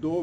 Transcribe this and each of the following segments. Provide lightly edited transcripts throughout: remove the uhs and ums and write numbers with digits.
2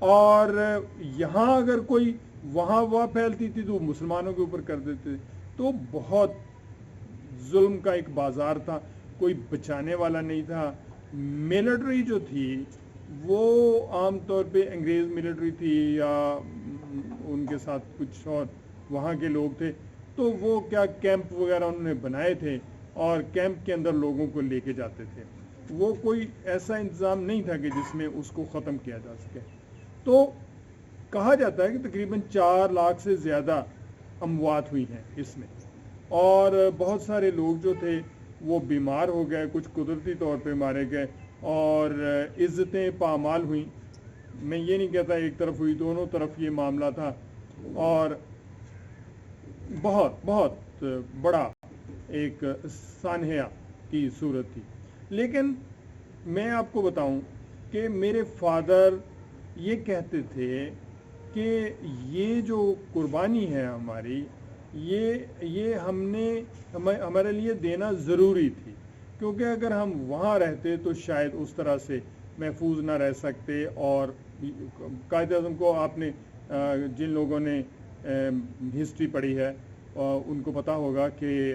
اور یہاں اگر کوئی وہاں پھیلتی تھی تو مسلمانوں کے اوپر کر دیتے. تو بہت ظلم کا ایک بازار تھا, کوئی بچانے والا نہیں تھا. ملٹری جو تھی وہ عام طور پہ انگریز ملٹری تھی یا ان کے ساتھ کچھ اور وہاں کے لوگ تھے, تو وہ کیا کیمپ وغیرہ انہوں نے بنائے تھے اور کیمپ کے اندر لوگوں کو لے کے جاتے تھے. وہ کوئی ایسا انتظام نہیں تھا کہ جس میں اس کو ختم کیا جا سکے. تو کہا جاتا ہے کہ تقریباً 4 لاکھ سے زیادہ اموات ہوئی ہیں اس میں, اور بہت سارے لوگ جو تھے وہ بیمار ہو گئے, کچھ قدرتی طور پہ مارے گئے, اور عزتیں پامال ہوئیں. میں یہ نہیں کہتا ایک طرف ہوئی, دونوں طرف یہ معاملہ تھا, اور بہت بہت بڑا ایک سانحہ کی صورت تھی. لیکن میں آپ کو بتاؤں کہ میرے فادر یہ کہتے تھے کہ یہ جو قربانی ہے ہماری, یہ ہم نے ہمارے لیے دینا ضروری تھی, کیونکہ اگر ہم وہاں رہتے تو شاید اس طرح سے محفوظ نہ رہ سکتے. اور قائد اعظم کو آپ نے جن لوگوں نے ہسٹری پڑھی ہے ان کو پتہ ہوگا کہ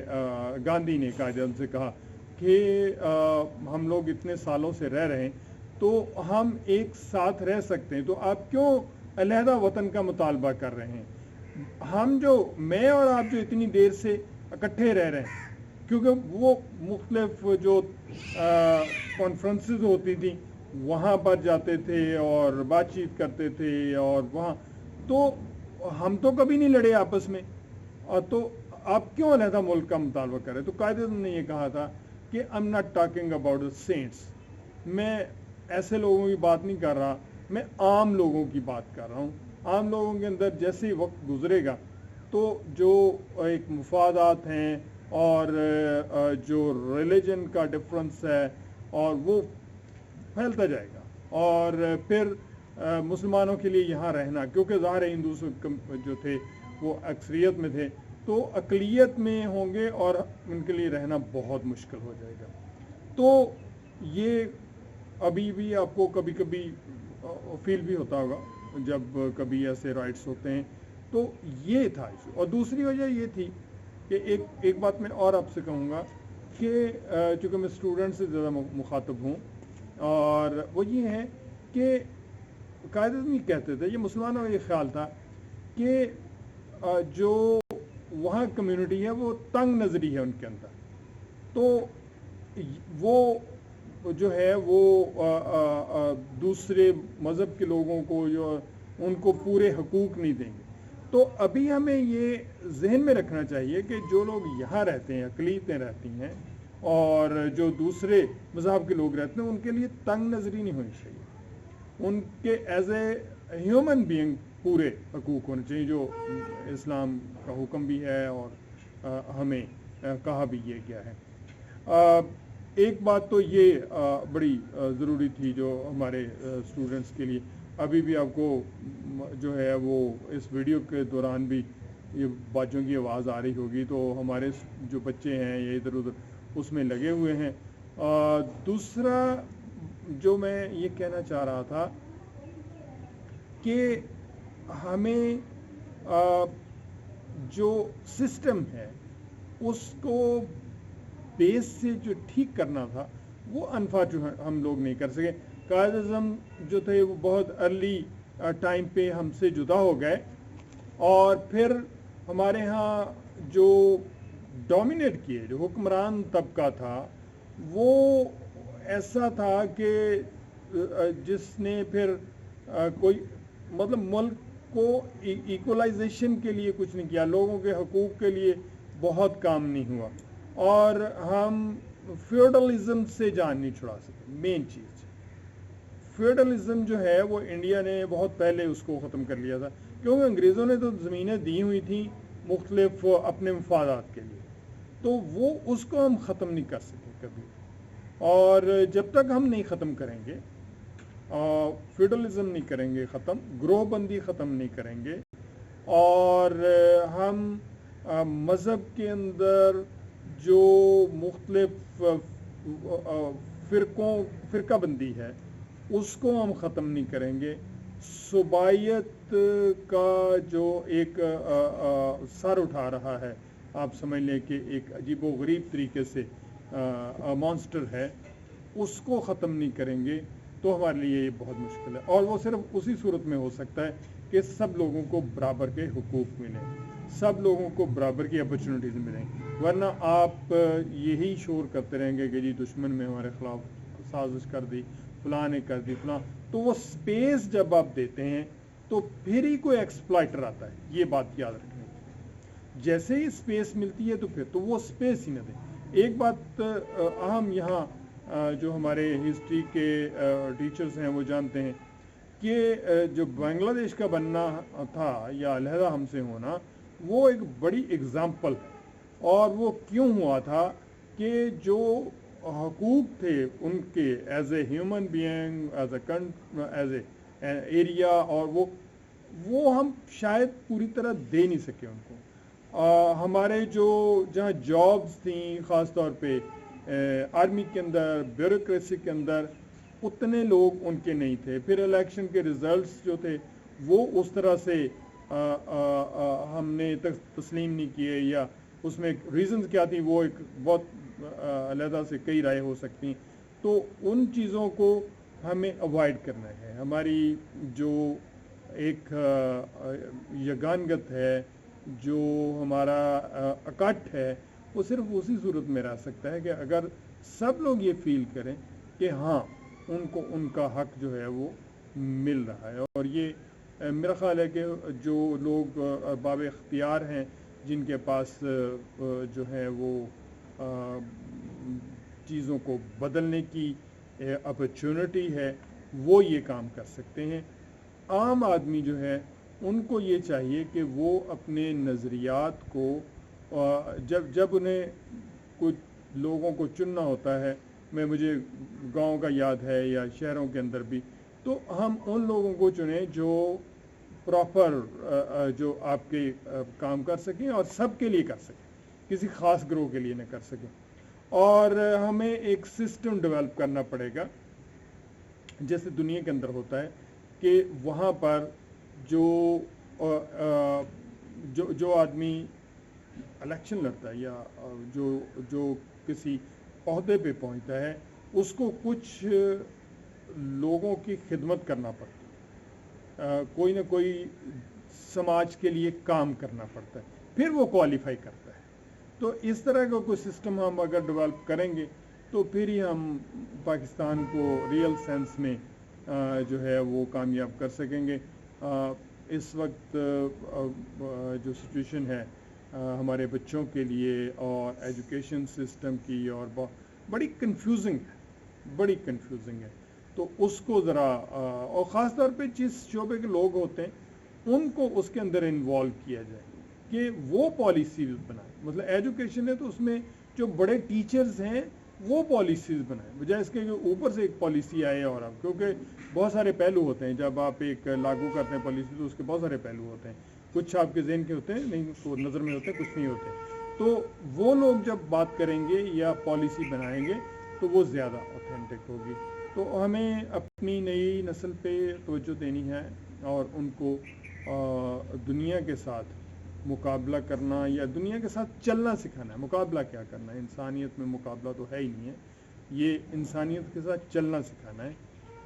گاندھی نے قائد اعظم سے کہا کہ ہم لوگ اتنے سالوں سے رہ رہے ہیں تو ہم ایک ساتھ رہ سکتے ہیں, تو آپ کیوں علیحدہ وطن کا مطالبہ کر رہے ہیں؟ میں اور آپ جو اتنی دیر سے اکٹھے رہ رہے ہیں, کیونکہ وہ مختلف جو کانفرنسز ہوتی تھیں وہاں پر جاتے تھے اور بات چیت کرتے تھے, اور وہاں تو ہم تو کبھی نہیں لڑے آپس میں, اور تو آپ کیوں علیحدہ ملک کا مطالبہ کر رہے؟ تو قائد اعظم نے یہ کہا تھا کہ I'm not talking about the saints, میں ایسے لوگوں کی بات نہیں کر رہا, میں عام لوگوں کی بات کر رہا ہوں. عام لوگوں کے اندر جیسے وقت گزرے گا تو جو ایک مفادات ہیں اور جو ریلیجن کا ڈفرنس ہے اور وہ پھیلتا جائے گا, اور پھر مسلمانوں کے لیے یہاں رہنا, کیونکہ ظاہر ہندو جو تھے وہ اکثریت میں تھے, تو اقلیت میں ہوں گے اور ان کے لیے رہنا بہت مشکل ہو جائے گا. تو یہ ابھی بھی آپ کو کبھی کبھی فیل بھی ہوتا ہوگا جب کبھی ایسے رائٹس ہوتے ہیں. تو یہ تھا ایشو. اور دوسری وجہ یہ تھی کہ ایک بات میں اور آپ سے کہوں گا کہ چونکہ میں اسٹوڈنٹ سے زیادہ مخاطب ہوں, اور وہ یہ ہے کہ قائد اعظم یہ کہتے تھے, یہ مسلمانوں کا یہ خیال تھا کہ جو وہاں کمیونٹی ہے وہ تنگ نظری ہے ان کے اندر, تو وہ جو ہے وہ دوسرے مذہب کے لوگوں کو جو ان کو پورے حقوق نہیں دیں گے. تو ابھی ہمیں یہ ذہن میں رکھنا چاہیے کہ جو لوگ یہاں رہتے ہیں, اقلیتیں رہتی ہیں, اور جو دوسرے مذہب کے لوگ رہتے ہیں, ان کے لیے تنگ نظری نہیں ہونی چاہیے. ان کے ایز اے ہیومن بینگ پورے حقوق ہونے چاہیے, جو اسلام کا حکم بھی ہے اور ہمیں کہا بھی یہ کیا ہے. ایک بات تو یہ بڑی ضروری تھی جو ہمارے اسٹوڈنٹس کے لیے, ابھی بھی آپ کو جو ہے وہ اس ویڈیو کے دوران بھی یہ بچوں کی آواز آ رہی ہوگی, تو ہمارے جو بچے ہیں یہ ادھر ادھر اس میں لگے ہوئے ہیں. دوسرا جو میں یہ کہنا چاہ رہا تھا کہ ہمیں جو سسٹم ہے اس کو بیس سے جو ٹھیک کرنا تھا وہ انفارچونیٹ ہم لوگ نہیں کر سکے. قائد اعظم جو تھے وہ بہت ارلی ٹائم پہ ہم سے جدا ہو گئے, اور پھر ہمارے ہاں جو ڈومینیٹ کیے, جو حکمران طبقہ تھا وہ ایسا تھا کہ جس نے پھر کوئی مطلب ملک کو ایکولائزیشن کے لیے کچھ نہیں کیا, لوگوں کے حقوق کے لیے بہت کام نہیں ہوا, اور ہم فیوڈلزم سے جان نہیں چھڑا سکے. مین چیز فیوڈلزم جو ہے وہ انڈیا نے بہت پہلے اس کو ختم کر لیا تھا, کیونکہ انگریزوں نے تو زمینیں دی ہوئی تھیں مختلف اپنے مفادات کے لیے, تو وہ اس کو ہم ختم نہیں کر سکے کبھی. اور جب تک ہم نہیں ختم کریں گے, فیوڈلزم نہیں کریں گے ختم, گروہ بندی ختم نہیں کریں گے, اور ہم مذہب کے اندر جو مختلف فرقہ بندی ہے اس کو ہم ختم نہیں کریں گے, صوبائیت کا جو ایک سر اٹھا رہا ہے، آپ سمجھ لیں کہ ایک عجیب و غریب طریقے سے مانسٹر ہے، اس کو ختم نہیں کریں گے تو ہمارے لیے یہ بہت مشکل ہے، اور وہ صرف اسی صورت میں ہو سکتا ہے کہ سب لوگوں کو برابر کے حقوق ملیں، سب لوگوں کو برابر کی اپرچونٹیز ملیں، ورنہ آپ یہی شور کرتے رہیں گے کہ جی دشمن میں ہمارے خلاف سازش کر دی، فلاں نے کر دی فلاں، تو وہ سپیس جب آپ دیتے ہیں تو پھر ہی کوئی ایکسپلائٹر آتا ہے، یہ بات یاد رکھیں، جیسے ہی سپیس ملتی ہے تو پھر تو وہ سپیس ہی نہ دیں۔ ایک بات اہم یہاں جو ہمارے ہسٹری کے ٹیچرز ہیں وہ جانتے ہیں کہ جو بنگلہ دیش کا بننا تھا یا علیحدہ ہم سے ہونا، وہ ایک بڑی اگزامپل ہے، اور وہ کیوں ہوا تھا کہ جو حقوق تھے ان کے as a human being, as a area, اور وہ ہم شاید پوری طرح دے نہیں سکے ان کو۔ ہمارے جو جہاں جابز تھیں، خاص طور پہ آرمی کے اندر، بیوروکریسی کے اندر، اتنے لوگ ان کے نہیں تھے، پھر الیکشن کے ریزلٹس جو تھے وہ اس طرح سے ہم نے تسلیم نہیں کیے، یا اس میں ریزنز کیا تھیں وہ ایک بہت علیحدہ سے کئی رائے ہو سکتی، تو ان چیزوں کو ہمیں اوائڈ کرنا ہے۔ ہماری جو ایک یگانگت ہے، جو ہمارا اکٹھ ہے، وہ صرف اسی صورت میں رہ سکتا ہے کہ اگر سب لوگ یہ فیل کریں کہ ہاں ان کو ان کا حق جو ہے وہ مل رہا ہے، اور یہ میرا خیال ہے کہ جو لوگ باب اختیار ہیں، جن کے پاس جو ہے وہ چیزوں کو بدلنے کی اپرچونٹی ہے، وہ یہ کام کر سکتے ہیں۔ عام آدمی جو ہے ان کو یہ چاہیے کہ وہ اپنے نظریات کو جب انہیں کچھ لوگوں کو چننا ہوتا ہے، مجھے گاؤں کا یاد ہے یا شہروں کے اندر بھی، تو ہم ان لوگوں کو چنیں جو پراپر جو آپ کے کام کر سکیں اور سب کے لیے کر سکیں، کسی خاص گروہ کے لیے نہ کر سکیں، اور ہمیں ایک سسٹم ڈیولپ کرنا پڑے گا جیسے دنیا کے اندر ہوتا ہے کہ وہاں پر جو آدمی الیکشن لڑتا ہے یا جو کسی عہدے پہ پہنچتا ہے، اس کو کچھ لوگوں کی خدمت کرنا پڑتا ہے، کوئی نہ کوئی سماج کے لیے کام کرنا پڑتا ہے، پھر وہ کوالیفائی کرتا ہے۔ تو اس طرح کا کوئی سسٹم ہم اگر ڈیولپ کریں گے تو پھر ہی ہم پاکستان کو ریئل سینس میں جو ہے وہ کامیاب کر سکیں گے۔ اس وقت جو سچویشن ہے ہمارے بچوں کے لیے اور ایجوکیشن سسٹم کی، اور بڑی کنفیوزنگ ہے، تو اس کو ذرا اور خاص طور پہ جس شعبے کے لوگ ہوتے ہیں ان کو اس کے اندر انوالو کیا جائے کہ وہ پالیسیز بنائیں۔ مطلب ایجوکیشن ہے تو اس میں جو بڑے ٹیچرز ہیں وہ پالیسیز بنائیں، بجائے اس کے اوپر سے ایک پالیسی آئے، اور اب کیونکہ بہت سارے پہلو ہوتے ہیں، جب آپ ایک لاگو کرتے ہیں پالیسی تو اس کے بہت سارے پہلو ہوتے ہیں، کچھ آپ کے ذہن کے ہوتے ہیں، نہیں تو نظر میں ہوتے ہیں، کچھ نہیں ہوتے، تو وہ لوگ جب بات کریں گے یا پالیسی بنائیں گے تو وہ زیادہ اوتھینٹک ہوگی۔ تو ہمیں اپنی نئی نسل پہ توجہ دینی ہے اور ان کو دنیا کے ساتھ مقابلہ کرنا یا دنیا کے ساتھ چلنا سکھانا ہے۔ مقابلہ کیا کرنا ہے، انسانیت میں مقابلہ تو ہے ہی نہیں ہے، یہ انسانیت کے ساتھ چلنا سکھانا ہے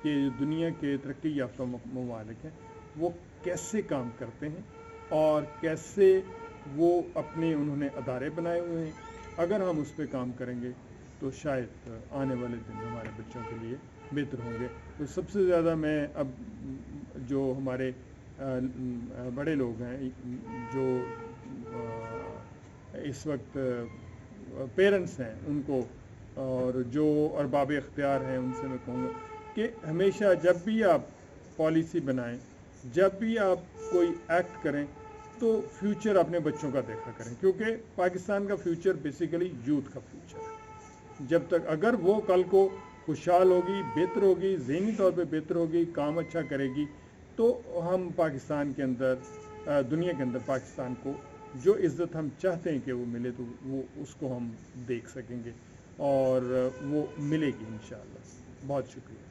کہ دنیا کے ترقی یافتہ ممالک ہیں وہ کیسے کام کرتے ہیں اور کیسے وہ اپنے انہوں نے ادارے بنائے ہوئے ہیں۔ اگر ہم اس پہ کام کریں گے تو شاید آنے والے دن ہمارے بچوں کے لیے بہتر ہوں گے۔ تو سب سے زیادہ میں اب جو ہمارے بڑے لوگ ہیں، جو اس وقت پیرنٹس ہیں، ان کو اور جو ارباب اختیار ہیں ان سے میں کہوں گا کہ ہمیشہ جب بھی آپ پالیسی بنائیں، جب بھی آپ کوئی ایکٹ کریں تو فیوچر اپنے بچوں کا دیکھا کریں، کیونکہ پاکستان کا فیوچر بیسیکلی یوتھ کا فیوچر ہے۔ جب تک اگر وہ کل کو خوشحال ہوگی، بہتر ہوگی، ذہنی طور پہ بہتر ہوگی، کام اچھا کرے گی، تو ہم پاکستان کے اندر، دنیا کے اندر پاکستان کو جو عزت ہم چاہتے ہیں کہ وہ ملے تو وہ اس کو ہم دیکھ سکیں گے، اور وہ ملے گی انشاءاللہ۔ بہت شکریہ۔